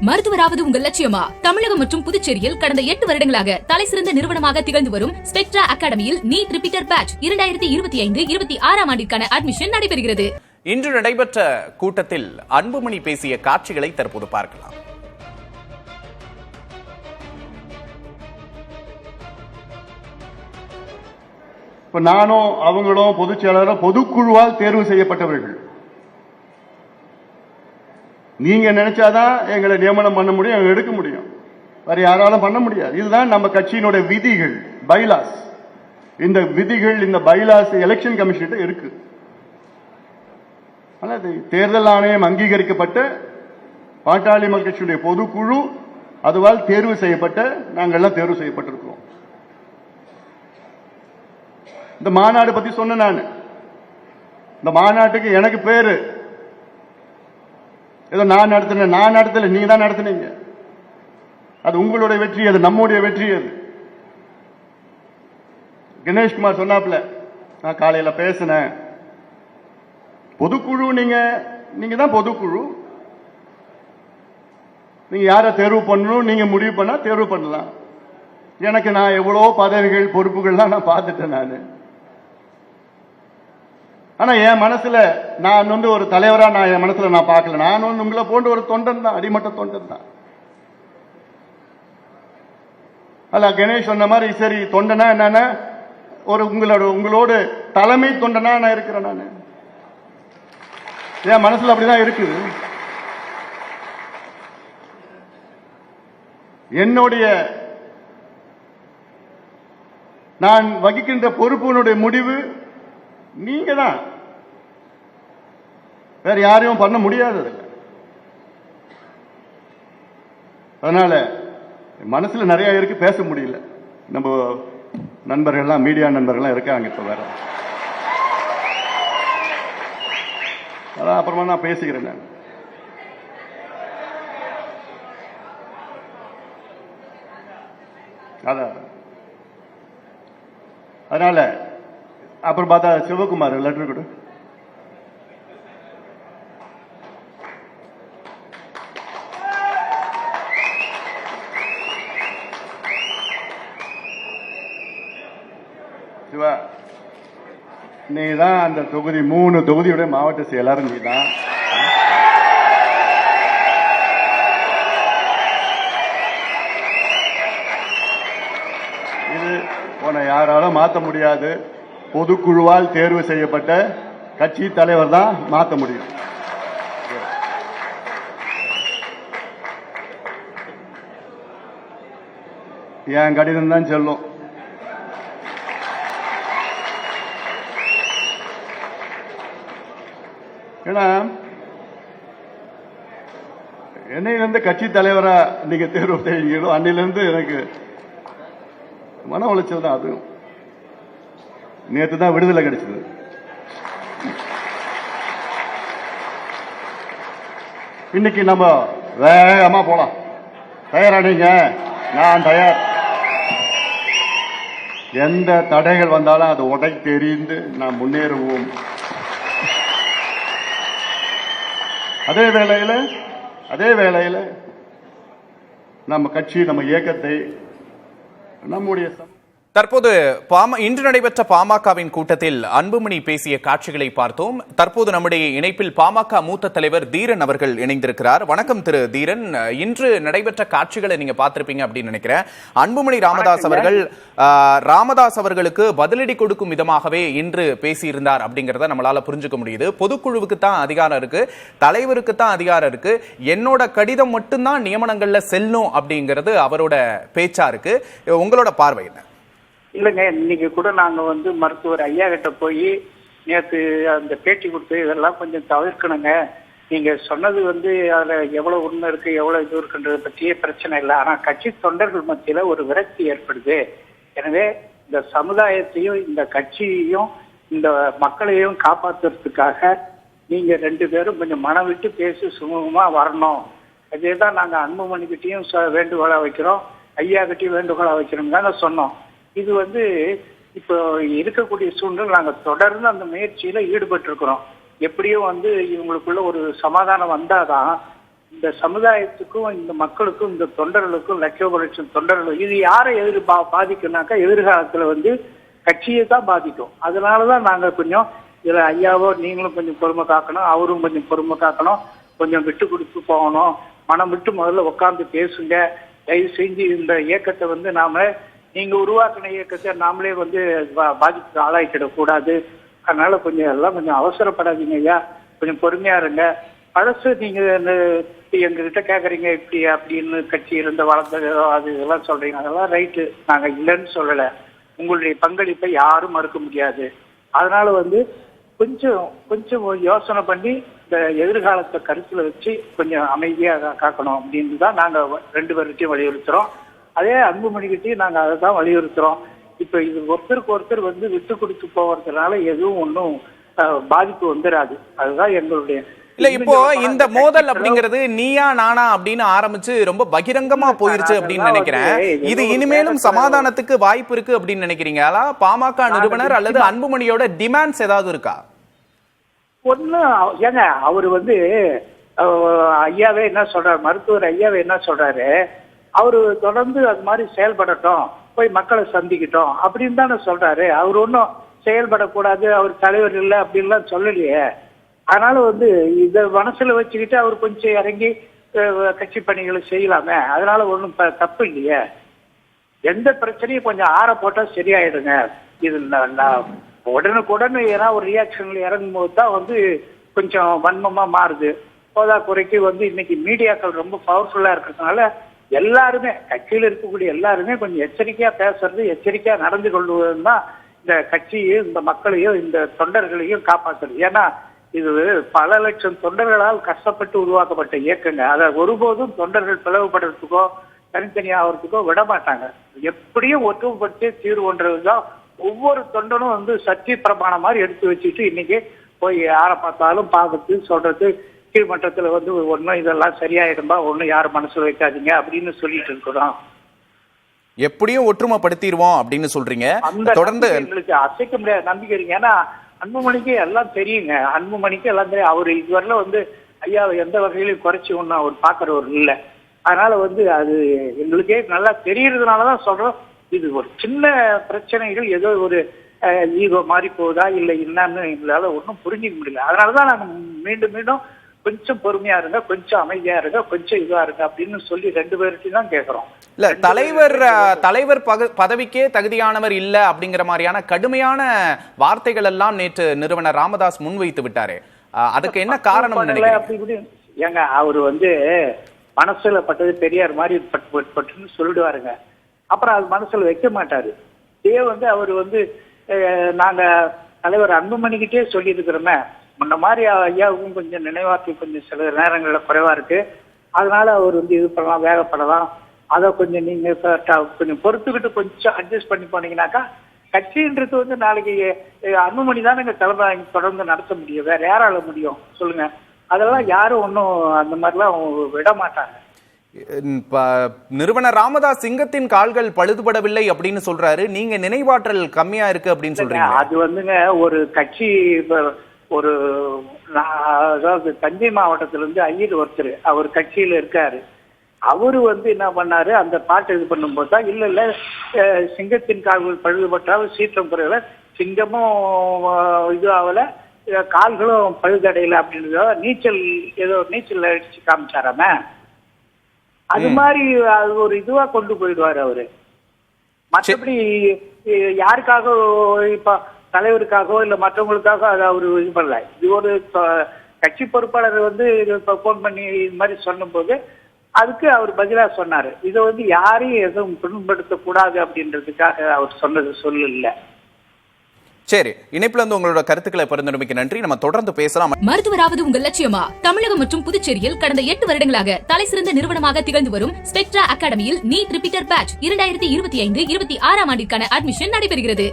மருத்துவராவது உங்கள் லட்சியமா? தமிழகம் மற்றும் புதுச்சேரியில் கடந்த 8 வருடங்களாக தலைசிறந்த நிறுவனமாக திகழ்ந்து வரும் ஸ்பெக்ட்ரா அகாடமியில் நீட் ரிப்பீட்டர் பேட்ச் 2025-26 ஆண்டிற்கான அட்மிஷன் நடைபெறுகிறது. இன்று நடைபெற்ற கூட்டத்தில் அன்புமணி பேசிய காட்சிகளை தற்போது பார்க்கலாம். இப்ப நானும் அவங்களும் பொதுச் செயலாளரும் பொதுக்குழுவால் தேர்வு செய்யப்பட்டவர்கள். நீங்க நினைச்சாதான் எங்களை நியமனம் பண்ண முடியும், எடுக்க முடியும். வேற யாராலும் பண்ண முடியாது. இதுதான் நம்ம கட்சியினுடைய விதிகள், பைலாஸ். இந்த விதிகள், இந்த பைலாஸ் எலெக்ஷன் கமிஷன் இருக்கு. தேர்தல் ஆணையம் அங்கீகரிக்கப்பட்ட பாட்டாளி மக்கள் கட்சியுடைய பொதுக்குழு அதுவால் தேர்வு செய்யப்பட்ட நாங்கள்லாம் தேர்வு செய்யப்பட்டிருக்கிறோம். இந்த மாநாடு பத்தி சொன்ன நான், இந்த மாநாட்டுக்கு எனக்கு பேரு ஏதோ நான் நடத்தல, நீங்க தான் நடத்தினீங்க. அது உங்களுடைய வெற்றி, அது நம்முடைய வெற்றி. அது கணேஷ்குமார் சொன்னாப்ல, நான் காலையில பேசினேன். பொதுக்குழு நீங்க தான் பொதுக்குழு. நீங்க யாரை தேர்வு பண்ணணும் நீங்க முடிவு பண்ணா தேர்வு பண்ணலாம். எனக்கு நான் எவ்வளவு பதவிகள் பொறுப்புகள்லாம் நான் பார்த்துட்டேன். ஆனா என் மனசுல நான் ஒரு தலைவரா என் மனசுல நான் பார்க்கல. நான் உங்களை போன்ற ஒரு தொண்டன் தான், அடிமட்ட தொண்டன் தான். அல்ல கணேஷ் சொன்ன மாதிரி, சரி தொண்டனா என்னன்னா ஒரு உங்களோட தலைமை தொண்டனா நான் இருக்கிறேன். நான் என் மனசுல அப்படிதான் இருக்குது. என்னுடைய நான் வகிக்கின்ற பொறுப்பினுடைய முடிவு நீங்க தான், வேற யாரையும் பண்ண முடியாது. அதனால மனசுல நிறைய இருக்கு, பேச முடியல. நம்ம நண்பர்கள்லாம், மீடியா நண்பர்கள்லாம் இருக்காங்க. இப்ப வேற அதான் அப்புறமா நான் பேசிக்கிறேன். நான் அதான் அதனால அப்புறம் பார்த்தா சிவகுமார் லெட்டர் கொடு. சிவா, நீ தான் அந்த தொகுதி 3 தொகுதியுடைய மாவட்ட செயலாளர். நீ தான். இது உன்னை யாராலும் மாற்ற முடியாது. பொதுக்குழுவால் தேர்வு செய்யப்பட்ட கட்சி தலைவர் தான் மாற்ற முடியும். என் கடிதம் தான் செல்லும். ஏன்னா என்னையிலிருந்து கட்சி தலைவரா நீங்க தேர்வு செய்வீங்களோ அன்னிலிருந்து எனக்கு மன உளைச்சல் தான். அதுவும் நேற்று தான் விடுதலை கிடைச்சது. இன்னைக்கு நம்ம வேகமா போலாம். தயாரானீங்க? நான் தயார். எந்த தடைகள் வந்தாலும் அதை உடைத்து எறிந்து நாம் முன்னேறுவோம். அதே வேளையில நம்ம கட்சி, நம்ம இயக்கத்தை, நம்முடைய தற்போது இன்று நடைபெற்ற பாமகவின் கூட்டத்தில் அன்புமணி பேசிய காட்சிகளை பார்த்தோம். தற்போது நம்முடைய இணைப்பில் பாமக மூத்த தலைவர் தீரன் அவர்கள் இணைந்திருக்கிறார். வணக்கம் திரு தீரன். இன்று நடைபெற்ற காட்சிகளை நீங்க பார்த்திருப்பீங்க அப்படின்னு நினைக்கிறேன். அன்புமணி ராமதாஸ் அவர்களுக்கு பதிலடி கொடுக்கும் விதமாகவே இன்று பேசியிருந்தார் அப்படிங்கறத நம்மளால புரிஞ்சுக்க முடியுது. பொதுக்குழுவுக்கு தான் அதிகாரம் இருக்கு, தலைவருக்கு தான் அதிகாரம் இருக்கு, என்னோட கடிதம் மட்டும்தான் நியமனங்கள்ல செல்லும் அப்படிங்கிறது அவரோட பேச்சா இருக்கு. உங்களோட பார்வை என்ன? இல்லைங்க, இன்னைக்கு கூட நாங்க மருத்துவர் ஐயா கிட்ட போய் நேற்று அந்த பேட்டி கொடுத்து இதெல்லாம் கொஞ்சம் தவிர்க்கணுங்க. நீங்க சொன்னது அதுல எவ்வளவு உண்மை இருக்கு, எவ்வளவு இது இருக்குன்றத பற்றியே பிரச்சனை இல்லை. ஆனா கட்சி தொண்டர்கள் மத்தியில ஒரு விரக்தி ஏற்படுது. எனவே இந்த சமுதாயத்தையும் இந்த கட்சியையும் இந்த மக்களையும் காப்பாற்றுறதுக்காக நீங்க 2 பேரும் கொஞ்சம் மனம் விட்டு பேசி சுமூகமா வரணும். அதேதான் நாங்க அன்புமணிக்கிட்டையும் வேண்டுகோளா வைக்கிறோம், ஐயா கிட்டையும் வேண்டுகோளா வைக்கிறோம் தாங்க சொன்னோம். இது இப்போ இருக்கக்கூடிய சூழ்நிலை நாங்க தொடர்ந்து அந்த முயற்சியில ஈடுபட்டு இருக்கிறோம். எப்படியும் இவங்களுக்குள்ள ஒரு சமாதானம் வந்தாதான் இந்த இந்த சமுதாயத்துக்கும் இந்த மக்களுக்கும் இந்த தொண்டர்களுக்கும் லட்சம் தொண்டர்களும் இது யாரை பாதிக்கும்னாக்கா எதிர்காலத்துல வந்து கட்சியை தான் பாதிக்கும். அதனாலதான் நாங்க கொஞ்சம் இதுல ஐயாவோ நீங்களும் கொஞ்சம் பொறுமை காக்கணும், அவரும் கொஞ்சம் பொறுமை காக்கணும், கொஞ்சம் விட்டு கொடுத்து போகணும், மனம் விட்டு முதல்ல உட்கார்ந்து பேசுங்க. தயவு செஞ்சு இந்த இயக்கத்தை வந்து நீங்க உருவாக்கின இயக்கத்தை நாமளே வந்து பாதிப்புக்கு ஆளாக்கிடக்கூடாது. அதனால கொஞ்சம் எல்லாம் கொஞ்சம் அவசரப்படாதீங்க ஐயா, கொஞ்சம் பொறுமையா இருங்க. பழசு நீங்க எங்ககிட்ட கேக்குறீங்க இப்படி அப்படின்னு கட்சி இருந்த வளர்ந்தது அது இதெல்லாம் சொல்றீங்க, அதெல்லாம் ரைட்டு, நாங்க இல்லைன்னு சொல்லல. உங்களுடைய பங்களிப்பை யாரும் மறுக்க முடியாது. அதனால வந்து கொஞ்சம் யோசனை பண்ணி இந்த எதிர்காலத்தை கருத்துல வச்சு கொஞ்சம் அமைதியாக காக்கணும் அப்படின்னு தான் நாங்க 2 பேர்கிட்டையும் வலியுறுத்துறோம். அதே அன்புமணிகிட்டையும் நாங்க அதை தான் வலியுறுத்துறோம். இப்ப இது ஒருத்தருக்கு ஒருத்தர் வந்து விட்டு கொடுத்து போவதனால எதுவும் ஒன்றும் பாதிப்பு வந்துடாது. அதுதான் எங்களுடைய இல்ல. இப்போ இந்த மோதல் அப்படிங்கிறது நீயா நானா அப்படின்னு ஆரம்பிச்சு ரொம்ப பகிரங்கமா போயிருச்சு அப்படின்னு நினைக்கிறேன். இது இனிமேலும் சமாதானத்துக்கு வாய்ப்பு இருக்கு அப்படின்னு நினைக்கிறீங்க? பாமக நிறுவனர் அல்லது அன்புமணியோட டிமாண்ட்ஸ் ஏதாவது இருக்கா? ஏங்க அவரு வந்து ஐயாவே என்ன சொல்றாரு, மருத்துவர் ஐயாவே என்ன சொல்றாரு, அவரு தொடர்ந்து அது மாதிரி செயல்படட்டும், போய் மக்களை சந்திக்கட்டும் அப்படின்னு தானே சொல்றாரு. அவர் ஒன்றும் செயல்படக்கூடாது, அவர் தலைவர் இல்லை அப்படின்லாம் சொல்லலையே. அதனால வந்து இத மனசுல வச்சுக்கிட்டு அவர் கொஞ்சம் இறங்கி கட்சி பணிகளை செய்யலாமே, அதனால ஒன்றும் தப்பு இல்லையே. எந்த பிரச்சனையும் கொஞ்சம் ஆற போட்டா சரியாயிடுங்க. இது உடனுக்குடன் ஏன்னா ஒரு ரியாக்ஷன்ல இறங்கும் போது தான் வந்து கொஞ்சம் வன்மமா மாறுது. போதா குறைக்கு வந்து இன்னைக்கு மீடியாக்கள் ரொம்ப பவர்ஃபுல்லா இருக்கிறதுனால எல்லாருமே கட்சியில இருக்கக்கூடிய எல்லாருமே கொஞ்சம் எச்சரிக்கையா பேசுறது, எச்சரிக்கையா நடந்து கொள்வதும் தான் இந்த கட்சியையும் இந்த மக்களையும் இந்த தொண்டர்களையும் காப்பாற்றுறது. ஏன்னா இது பல லட்சம் தொண்டர்களால் கஷ்டப்பட்டு உருவாக்கப்பட்ட இயக்கங்க. அதை ஒருபோதும் தொண்டர்கள் பிளவுபடுறதுக்கோ தனித்தனியாகிறதுக்கோ விட மாட்டாங்க. எப்படியும் ஒற்றுமைப்பட்டு தீர்வு ஒன்றதுதான் ஒவ்வொரு தொண்டனும் வந்து சத்திய பிரமாணம் மாதிரி எடுத்து வச்சுட்டு இன்னைக்கு போய் யாரை பார்த்தாலும் பார்த்து சொல்றது, கீழ்மட்டத்துல வந்து ஒன்னும் இதெல்லாம் சரியாயிடும்பா, ஒன்னும் யாரும் மனசுல வைக்காதீங்க அப்படின்னு சொல்லிட்டு இருக்கிறோம். எப்படியும் ஒற்றுமைப்படுத்திடுவோம் அப்படின்னு சொல்றீங்க. தொடர்ந்து எங்களுக்கு அசைக்க முடியாத நம்பிக்கை இருக்கு. ஏன்னா அன்புமணிக்கு எல்லாம் தெரியுங்க, அன்புமணிக்கு எல்லாம் தெரியும். அவரு இதுவரையில வந்து ஐயா எந்த வகையிலும் குறைச்சி ஒன்னும் அவர் பாக்குறவர் இல்லை. அதனால வந்து அது எங்களுக்கே நல்லா தெரியறதுனாலதான் சொல்றோம். இது ஒரு சின்ன பிரச்சனைகள் ஏதோ ஒரு ஈகோ மாறி போகுதா இல்ல என்னன்னு எங்களால ஒன்றும் புரிஞ்சிக்க முடியல. அதனாலதான் நாங்க மீண்டும் கொஞ்சம் பொறுமையா இருங்க, கொஞ்சம் அமைதியா இருங்க, கொஞ்சம் இதுவா இருங்க அப்படின்னு சொல்லி 2 பேர்கிட்டையும் தான் கேட்கிறோம். இல்ல தலைவர் பதவிக்கே தகுதியானவர் இல்ல அப்படிங்கிற மாதிரியான கடுமையான வார்த்தைகள் எல்லாம் நேற்று நிறுவனர் ராமதாஸ் முன்வைத்து விட்டாரு. அதுக்கு என்ன காரணம் நினைக்கிறீங்க? ஏங்க அவரு வந்து மனசுல பட்டது பெரியார் மாதிரி பட்டுன்னு சொல்லிடுவாருங்க, அப்புறம் அது மனசுல வைக்க மாட்டாரு. இதே வந்து அவர் வந்து நாங்க தலைவர் அன்புமணிக்கிட்டே சொல்லி இருக்கிறோமே, முன்ன மாதிரி ஐயாவுக்கும் கொஞ்சம் நினைவாற்றல் கொஞ்சம் சில நேரங்கள்ல குறைவா இருக்கு, அதனால அவர் வந்து இது பண்ணலாம், வேகப்படலாம், அதை கொஞ்சம் நீங்க கொஞ்சம் பொறுத்துக்கிட்டு கொஞ்சம் அட்ஜஸ்ட் பண்ணி போனீங்கன்னாக்கா கட்சின்றது வந்து நாளைக்கு அன்புமணி தான் எங்க தலைமை தொடர்ந்து நடத்த முடியும், வேற யாரால முடியும் சொல்லுங்க? அதெல்லாம் யாரும் ஒன்றும் அந்த மாதிரிலாம் விட மாட்டாங்க. நிறுவனர் ராமதாஸ் சிங்கத்தின் கால்கள் பழுதுபடவில்லை அப்படின்னு சொல்றாரு, நீங்க நினைவாற்றல் கம்மியா இருக்கு அப்படின்னு சொல்றீங்க. அது வந்துங்க ஒரு கட்சி ஒரு அதாவது தஞ்சை மாவட்டத்துல இருந்து ஐயர் ஒருத்தர் அவர் கட்சியில இருக்காரு. அவரு வந்து என்ன பண்ணாரு, அந்த பாட்டு இது பண்ணும்போது தான் இல்ல சிங்கத்தின் கால்கள் பழுதுபட்டாலும் சீற்றம் குறையல, சிங்கமும் இது ஆகல, கால்களும் பழுதடையல அப்படின்றத நீச்சல் அடிச்சு காமிச்சாராம. அது மாதிரி அது ஒரு இதுவா கொண்டு போயிடுவாரு அவரு. மற்றபடி யாருக்காக இப்ப தலைவருக்காகவோ இல்ல மற்றவங்களுக்காக அதை அவரு இது பண்ணல. இது ஒரு கட்சி பொறுப்பாளர் வந்து போன் பண்ணி இது மாதிரி சொன்ன போது அதுக்கு அவர் பதிலா சொன்னாரு. இதை வந்து யாரையும் எதுவும் புண்படுத்த கூடாது அப்படின்றதுக்காக அவர் சொன்னது சொல்லல. சரி, இணைப்புல இருந்து உங்களோட கருத்துக்களை பரிந்துரைக்கு நன்றி. நம்ம தொடர்ந்து பேசலாம். மருத்துவராவது உங்கள் லட்சியமா? தமிழகம் மற்றும் புதுச்சேரியில் கடந்த 8 வருடங்களாக தலைசிறந்த நிறுவனமாக திகழ்ந்து வரும் ஸ்பெக்ட்ரா அகாடமியில் நீட் ரிப்பீட்டர் பேட்ச் 2025-26 ஆண்டிற்கான அட்மிஷன் நடைபெறுகிறது.